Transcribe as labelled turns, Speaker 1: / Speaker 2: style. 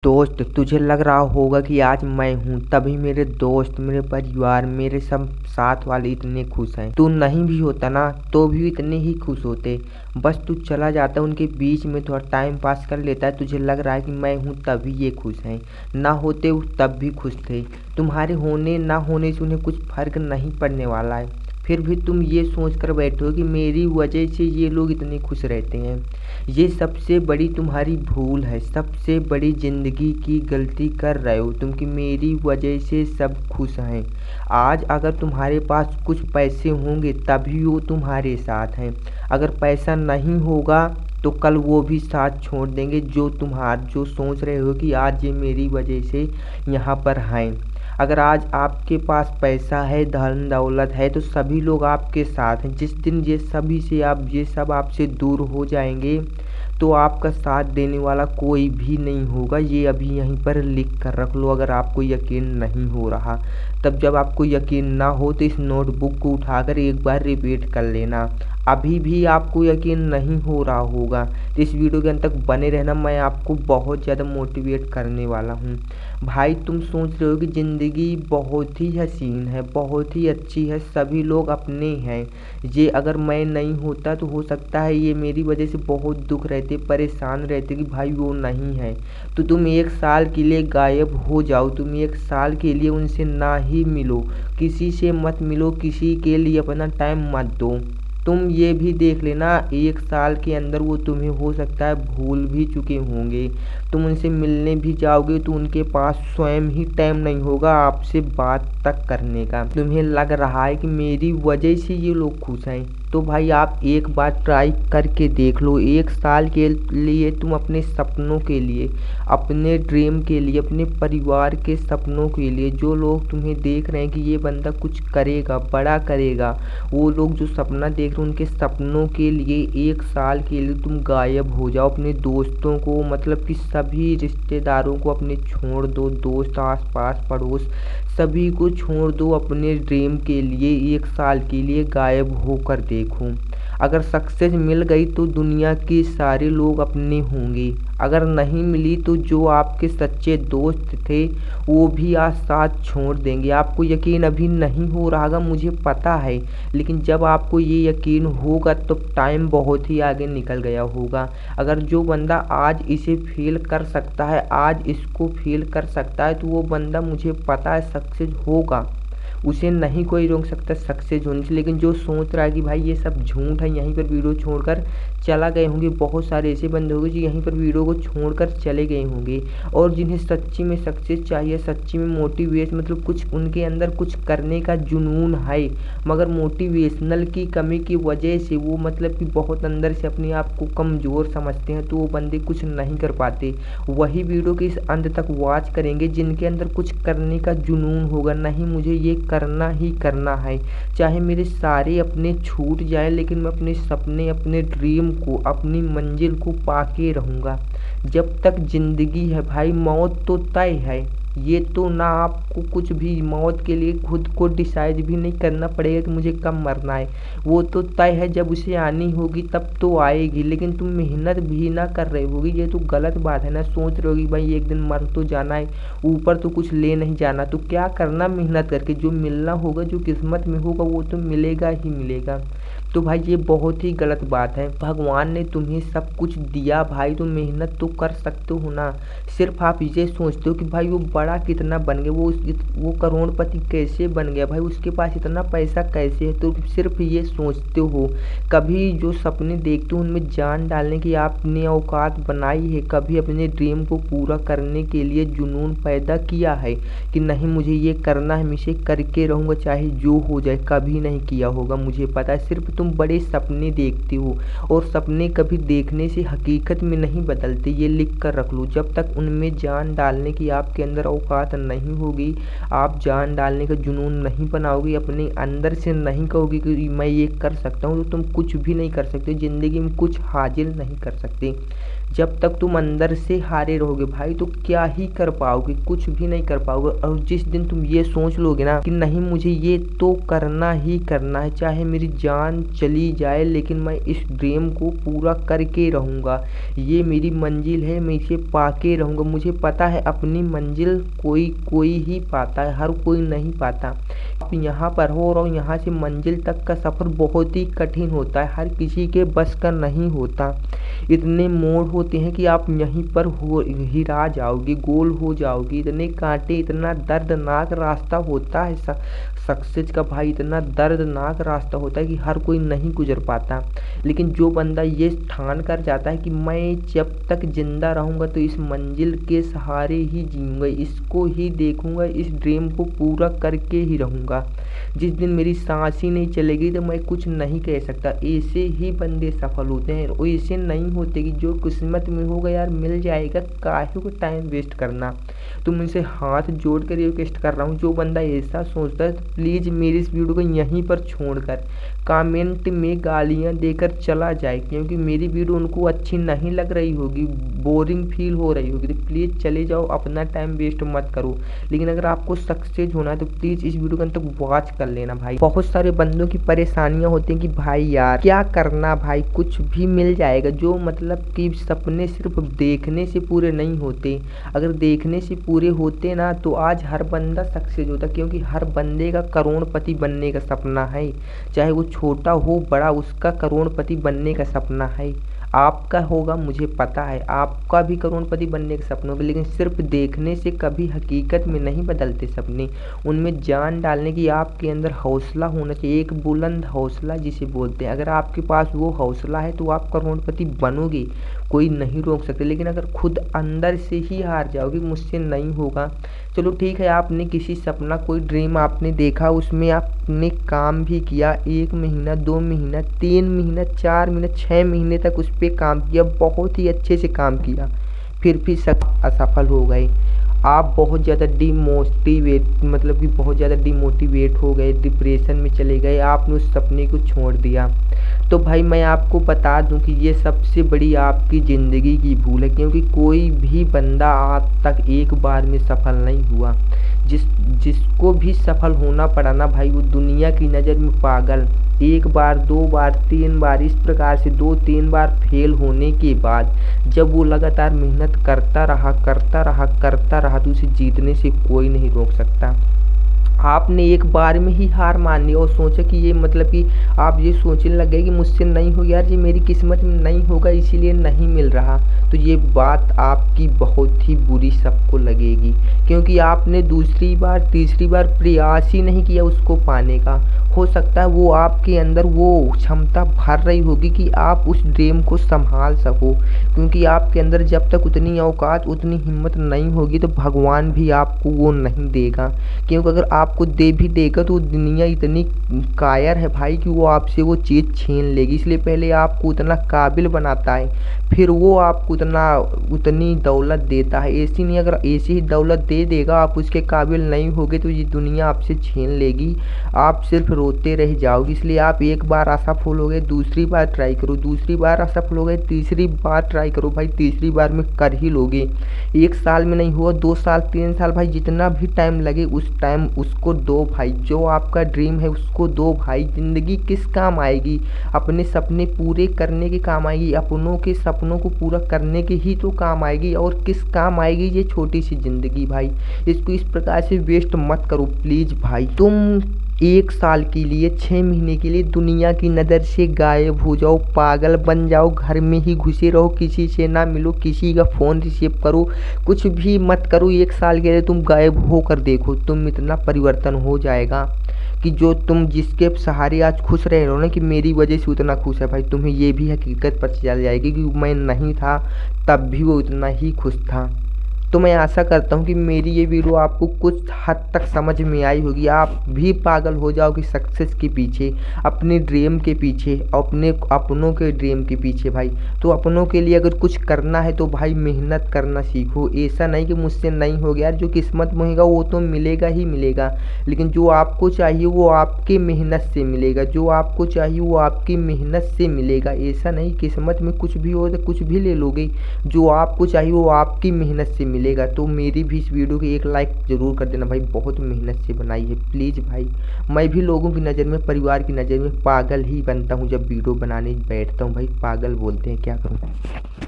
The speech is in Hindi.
Speaker 1: दोस्त, तुझे लग रहा होगा कि आज मैं हूँ तभी मेरे दोस्त, मेरे परिवार, मेरे सब साथ वाले इतने खुश हैं। तू नहीं भी होता ना तो भी इतने ही खुश होते। बस तू चला जाता उनके बीच में, थोड़ा टाइम पास कर लेता है। तुझे लग रहा है कि मैं हूँ तभी ये खुश हैं, ना होते वो तब भी खुश थे। तुम्हारे होने ना होने से उन्हें कुछ फर्क नहीं पड़ने वाला है, फिर भी तुम ये सोच कर बैठे हो कि मेरी वजह से ये लोग इतने खुश रहते हैं। ये सबसे बड़ी तुम्हारी भूल है, सबसे बड़ी ज़िंदगी की गलती कर रहे हो तुम कि मेरी वजह से सब खुश हैं। आज अगर तुम्हारे पास कुछ पैसे होंगे तभी वो तुम्हारे साथ हैं, अगर पैसा नहीं होगा तो कल वो भी साथ छोड़ देंगे। जो सोच रहे हो कि आज ये मेरी वजह से यहाँ पर हैं। अगर आज आपके पास पैसा है, धन दौलत है तो सभी लोग आपके साथ हैं। जिस दिन ये सब आपसे दूर हो जाएंगे तो आपका साथ देने वाला कोई भी नहीं होगा। ये अभी यहीं पर लिख कर रख लो। अगर आपको यकीन नहीं हो रहा, तब जब आपको यकीन ना हो तो इस नोटबुक को उठाकर एक बार रिपीट कर लेना। अभी भी आपको यकीन नहीं हो रहा होगा तो इस वीडियो के अंत तक बने रहना, मैं आपको बहुत ज़्यादा मोटिवेट करने वाला हूँ। भाई, तुम सोच रहे हो कि ज़िंदगी बहुत ही हसीन है, बहुत ही अच्छी है, सभी लोग अपने हैं। ये अगर मैं नहीं होता तो हो सकता है ये मेरी वजह से बहुत दुख रहते, परेशान रहते कि भाई वो नहीं है। तो तुम एक साल के लिए गायब हो जाओ, तुम एक साल के लिए उनसे ना ही मिलो, किसी से मत मिलो, किसी के लिए अपना टाइम मत दो। तुम ये भी देख लेना, एक साल के अंदर वो तुम्हें हो सकता है भूल भी चुके होंगे। तुम उनसे मिलने भी जाओगे तो उनके पास स्वयं ही टाइम नहीं होगा आपसे बात तक करने का। तुम्हें लग रहा है कि मेरी वजह से ये लोग खुश हैं, तो भाई आप एक बार ट्राई करके देख लो। एक साल के लिए तुम अपने सपनों के लिए, अपने ड्रीम के लिए, अपने परिवार के सपनों के लिए, जो लोग तुम्हें देख रहे हैं कि ये बंदा कुछ करेगा, बड़ा करेगा, वो लोग जो सपना देख रहे हैं उनके सपनों के लिए एक साल के लिए तुम गायब हो जाओ। अपने दोस्तों को, मतलब कि सभी रिश्तेदारों को अपने छोड़ दो, दोस्त, आस पास पड़ोस सभी को छोड़ दो। अपने ड्रीम के लिए एक साल के लिए गायब होकर देखो। अगर सक्सेस मिल गई तो दुनिया के सारे लोग अपने होंगे, अगर नहीं मिली तो जो आपके सच्चे दोस्त थे वो भी आज साथ छोड़ देंगे। आपको यकीन अभी नहीं हो रहा होगा, मुझे पता है, लेकिन जब आपको ये यकीन होगा तो टाइम बहुत ही आगे निकल गया होगा। अगर जो बंदा आज इसे फील कर सकता है, आज इसको फील कर सकता है, तो वो बंदा मुझे पता है सक्सेस होगा। उसे नहीं कोई रोक सकता सक्सेस होने से। लेकिन जो सोच रहा है कि भाई ये सब झूठ है, यहीं पर वीडियो छोड़कर चला गए होंगे, बहुत सारे ऐसे बंदे होंगे जो यहीं पर वीडियो को छोड़कर चले गए होंगे, और जिन्हें सच्ची में सक्सेस चाहिए, सच्ची में मोटिवेट, मतलब कुछ उनके अंदर कुछ करने का जुनून है, मगर मोटिवेशनल की कमी की वजह से वो मतलब कि बहुत अंदर से अपने आप को कमज़ोर समझते हैं, तो वो बंदे कुछ नहीं कर पाते। वही वीडियो के इस अंत तक वॉच करेंगे जिनके अंदर कुछ करने का जुनून होगा। नहीं, मुझे ये करना ही करना है, चाहे मेरे सारे अपने छूट जाए, लेकिन मैं अपने सपने, अपने ड्रीम को, अपनी मंजिल को पाके रहूँगा। जब तक जिंदगी है भाई, मौत तो तय है। ये तो ना आपको कुछ भी मौत के लिए खुद को डिसाइड भी नहीं करना पड़ेगा कि मुझे कब मरना है, वो तो तय है, जब उसे आनी होगी तब तो आएगी। लेकिन तुम मेहनत भी ना कर रहे होगी, ये तो गलत बात है ना। सोच रहे होगी भाई एक दिन मर तो जाना है, ऊपर तो कुछ ले नहीं जाना, तो क्या करना मेहनत करके, जो मिलना होगा, जो किस्मत में होगा वो तो मिलेगा ही मिलेगा। तो भाई ये बहुत ही गलत बात है। भगवान ने तुम्हें सब कुछ दिया भाई, तो मेहनत तो कर सकते हो ना। सिर्फ आप ये सोचते हो कि भाई वो बड़ा कितना बन गया, वो करोड़पति कैसे बन गया, भाई उसके पास इतना पैसा कैसे है, तो सिर्फ ये सोचते हो। कभी जो सपने देखते हो उनमें जान डालने की आपने औकात बनाई है? कभी अपने ड्रीम को पूरा करने के लिए जुनून पैदा किया है कि नहीं मुझे ये करना है, मैं इसे करके रहूँगा चाहे जो हो जाए? कभी नहीं किया होगा, मुझे पता है। सिर्फ तुम बड़े सपने देखते हो, और सपने कभी देखने से हकीकत में नहीं बदलते, ये लिख कर रख लो। जब तक उनमें जान डालने की आपके अंदर औकात नहीं होगी, आप जान डालने का जुनून नहीं बनाओगे, अपने अंदर से नहीं कहोगे कि मैं ये कर सकता हूँ, तो तुम कुछ भी नहीं कर सकते, ज़िंदगी में कुछ हासिल नहीं कर सकते। जब तक तुम अंदर से हारे रहोगे भाई तो क्या ही कर पाओगे, कुछ भी नहीं कर पाओगे। और जिस दिन तुम ये सोच लोगे ना कि नहीं मुझे ये तो करना ही करना है, चाहे मेरी जान चली जाए लेकिन मैं इस ड्रीम को पूरा करके रहूँगा, ये मेरी मंजिल है, मैं इसे पाके रहूँगा। मुझे पता है अपनी मंजिल कोई कोई ही पाता है, हर कोई नहीं पाता। आप यहाँ पर हो और यहाँ से मंजिल तक का सफ़र बहुत ही कठिन होता है, हर किसी के बस का नहीं होता। इतने मोड़ होते हैं कि आप यहीं पर हो हिरा जाओगे, गोल हो जाओगे। इतने कांटे, इतना दर्दनाक रास्ता होता है सक्सेस का भाई, इतना दर्दनाक रास्ता होता है कि हर कोई नहीं गुजर पाता। लेकिन जो बंदा ये ठान कर जाता है कि मैं जब तक जिंदा रहूँगा तो इस मंजिल के सहारे ही जीऊँगा, इसको ही देखूँगा, इस ड्रीम को पूरा करके ही रहूँगा। जिस दिन मेरी सांस ही नहीं चलेगी तो मैं कुछ नहीं कह सकता। ऐसे ही बंदे सफल होते हैं, और ऐसे नहीं होते कि जो किस्मत में होगा यार मिल जाएगा, काहे को टाइम वेस्ट करना। तो मैं इनसे हाथ जोड़ कर रिक्वेस्ट कर रहा हूँ, जो बंदा ऐसा सोचता है तो प्लीज़ मेरी इस वीडियो को यहीं पर छोड़कर कमेंट में गालियाँ देकर चला जाए, क्योंकि मेरी वीडियो उनको अच्छी नहीं लग रही होगी, बोरिंग फील हो रही होगी। तो प्लीज़ चले जाओ, अपना टाइम वेस्ट मत करो। लेकिन अगर आपको सक्सेस होना है तो प्लीज़ इस वीडियो को अंत तक वॉच कर लेना भाई। बहुत सारे बंदों की परेशानियां होती हैं कि भाई यार क्या करना भाई, कुछ भी मिल जाएगा। जो मतलब कि सपने सिर्फ देखने से पूरे नहीं होते, अगर देखने से पूरे होते ना तो आज हर बंदा सक्सेस होता, क्योंकि हर बंदे का करोड़पति बनने का सपना है, चाहे वो छोटा हो बड़ा, उसका करोड़पति बनने का सपना है। आपका होगा मुझे पता है, आपका भी करोड़पति बनने के सपनों में, लेकिन सिर्फ देखने से कभी हकीकत में नहीं बदलते सपने। उनमें जान डालने की आपके अंदर हौसला होना चाहिए, एक बुलंद हौसला जिसे बोलते हैं। अगर आपके पास वो हौसला है तो आप करोड़पति बनोगे, कोई नहीं रोक सकते। लेकिन अगर खुद अंदर से ही हार जाओगे मुझसे नहीं होगा, चलो ठीक है, आपने किसी सपना कोई ड्रीम आपने देखा, उसमें आपने काम भी किया, 1 महीना 2 महीना 3 महीना 4 महीना 6 महीने तक उस पर काम किया, बहुत ही अच्छे से काम किया, फिर भी सब असफल हो गए। आप बहुत ज़्यादा डिमोटिवेट, मतलब कि बहुत ज़्यादा डिमोटिवेट हो गए, डिप्रेशन में चले गए, आपने उस सपने को छोड़ दिया। तो भाई मैं आपको बता दूं कि ये सबसे बड़ी आपकी ज़िंदगी की भूल है, क्योंकि कोई भी बंदा आज तक एक बार में सफल नहीं हुआ। जिसको भी सफल होना पड़ा ना भाई, वो दुनिया की नज़र में पागल। 1 बार 2 बार 3 बार इस प्रकार से 2-3 बार फेल होने के बाद जब वो लगातार मेहनत करता रहा तो उसे जीतने से कोई नहीं रोक सकता। आपने एक बार में ही हार मान ली और सोचा कि ये मतलब कि आप ये सोचने लग गए कि मुझसे नहीं हो यार, ये मेरी किस्मत में नहीं होगा इसीलिए नहीं मिल रहा, तो ये बात आपकी बहुत ही बुरी सबको लगेगी, क्योंकि आपने दूसरी बार तीसरी बार प्रयास ही नहीं किया उसको पाने का। हो सकता है वो आपके अंदर वो क्षमता भर रही होगी कि आप उस ड्रीम को संभाल सको, क्योंकि आपके अंदर जब तक उतनी औकात उतनी हिम्मत नहीं होगी तो भगवान भी आपको वो नहीं देगा। क्योंकि अगर आपको दे भी देगा तो दुनिया इतनी कायर है भाई कि वो आपसे वो चीज़ छीन लेगी, इसलिए पहले आपको उतना काबिल बनाता है, फिर वो आपको उतनी दौलत देता है। ऐसी नहीं, अगर ऐसी ही दौलत दे देगा आप उसके काबिल नहीं होगे तो ये दुनिया आपसे छीन लेगी, आप सिर्फ रोते रह जाओगे। इसलिए आप एक बार असफल हो गए, दूसरी बार ट्राई करो, दूसरी बार असफल हो गए, तीसरी बार ट्राई करो भाई, तीसरी बार में कर ही लोगे। 1 साल में नहीं हुआ, 2 साल 3 साल भाई, जितना भी टाइम लगे उस टाइम उसको दो भाई, जो आपका ड्रीम है उसको दो भाई। ज़िंदगी किस काम आएगी? अपने सपने पूरे करने के काम आएगी, अपनों के सपनों को पूरा करने के ही तो काम आएगी, और किस काम आएगी ये छोटी सी ज़िंदगी भाई। इसको इस प्रकार से वेस्ट मत करो प्लीज़ भाई। तुम 1 साल के लिए 6 महीने के लिए दुनिया की नज़र से गायब हो जाओ, पागल बन जाओ, घर में ही घुसे रहो, किसी से ना मिलो, किसी का फ़ोन रिसीव करो, कुछ भी मत करो। 1 साल के लिए तुम गायब होकर देखो, तुम इतना परिवर्तन हो जाएगा कि जो तुम जिसके सहारे आज खुश रह रहे हो ना कि मेरी वजह से उतना खुश है भाई, तुम्हें ये भी हकीकत पता चल जाएगी कि मैं नहीं था तब भी वो उतना ही खुश था। तो मैं आशा करता हूँ कि मेरी ये वीडियो आपको कुछ हद तक समझ में आई होगी। आप भी पागल हो जाओगे सक्सेस के पीछे, अपने ड्रीम के पीछे, अपने अपनों के ड्रीम के पीछे भाई। तो अपनों के लिए अगर कुछ करना है तो भाई मेहनत करना सीखो। ऐसा नहीं कि मुझसे नहीं हो गया यार, जो किस्मत में होगा वो तो मिलेगा ही मिलेगा, लेकिन जो आपको चाहिए वो आपकी मेहनत से मिलेगा। जो आपको चाहिए वो आपकी मेहनत से मिलेगा। ऐसा नहीं किस्मत में कुछ भी हो तो कुछ भी ले लोगे, जो आपको चाहिए वो आपकी मेहनत से मिलेगा। तो मेरी भी इस वीडियो की एक लाइक ज़रूर कर देना भाई, बहुत मेहनत से बनाई है प्लीज़ भाई। मैं भी लोगों की नज़र में, परिवार की नज़र में पागल ही बनता हूँ जब वीडियो बनाने बैठता हूँ भाई, पागल बोलते हैं, क्या करूँ।